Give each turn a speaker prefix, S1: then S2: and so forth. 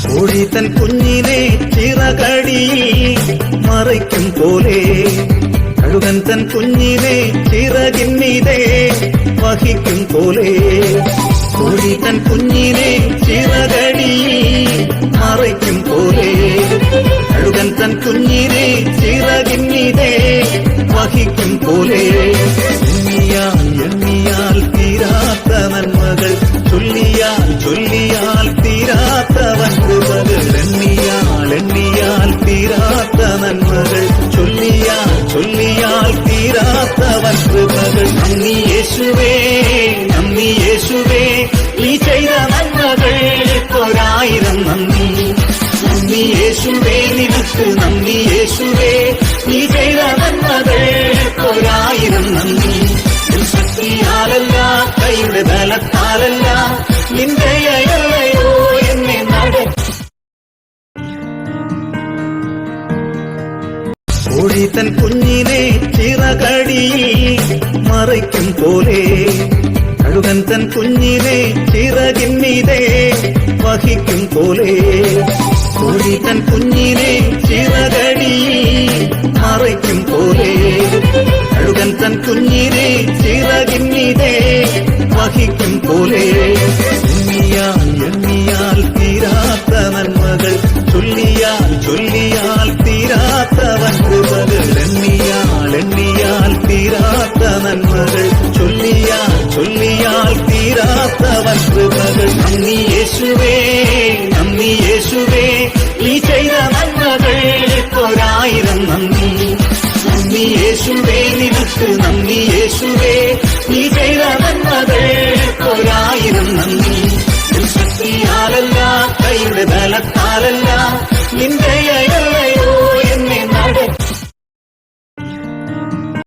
S1: കോഴി തൻ കുഞ്ഞിനെ ചിറകടിയിൽ മറയ്ക്കും പോലെ കഴുകൻ തൻ കുഞ്ഞിനെ ചിറകിന്മീതെ വഹിക്കും പോലെ കോഴി തൻ കുഞ്ഞിനെ ചിറകടിയിൽ മറയ്ക്കും പോലെ കഴുകൻ തൻ കുഞ്ഞിനെ ചിറകിന്മീതെ വഹിക്കും പോലെ എണ്ണിയാൽ തീരാത്ത നന്മകൾ ചൊല്ലിയാൽ തീരാത്തവൻ കൃപകൾ എണ്ണിയാൽ തീരാത്ത നന്മകൾ ചൊല്ലിയാൽ തീരാത്തവൻ കൃപകൾ നന്ദി യേശുവേ നീ ചെയ്ത നന്മകൾക്കൊരായിരം നന്ദി യേശുവേ നിനക്ക് നന്ദി യേശുവേ നീ ചെയ്ത നന്മകൾക്കൊരായിരം നന്ദി ശക്തിയാലല്ല കൈയുടെ ബലത്താലല്ല നിന്റെയല്ലയോ എന്നെ കോഴി തൻ കുഞ്ഞിനെ ചിറകടിയിൽ മറയ്ക്കും പോലെ കഴുകൻ തൻ കുഞ്ഞിനെ ചിറകിന്മീതെ വഹിക്കും പോലെ കോഴി തൻ കുഞ്ഞിനെ ചിറകടിയിൽ മറയ്ക്കും പോലെ കഴുകൻ തൻ കുഞ്ഞിനെ ചിറകിന്മീതെ വഹിക്കും പോലെ എണ്ണിയാൽ തീരാത്ത നന്മകൾ ചൊല്ലിയാൽ തീരാത്തവൻ കൃപകൾ എണ്ണിയാൽ തീരാത്ത നന്മകൾ ചൊല്ലിയാൽ തീരാത്തവൻ കൃപകൾ നന്ദി യേശുവേ നീ ചെയ്ത നന്മകൾക്കൊരായിരം നന്ദി യേശുവേ നിനക്ക് നന്ദി യേശുവേ നീ ചെയ്ത നന്മകൾക്കൊരായിരം നന്ദി ശക്തിയാലല്ല കൈയുടെ ബലത്താലല്ല നിന്റെയ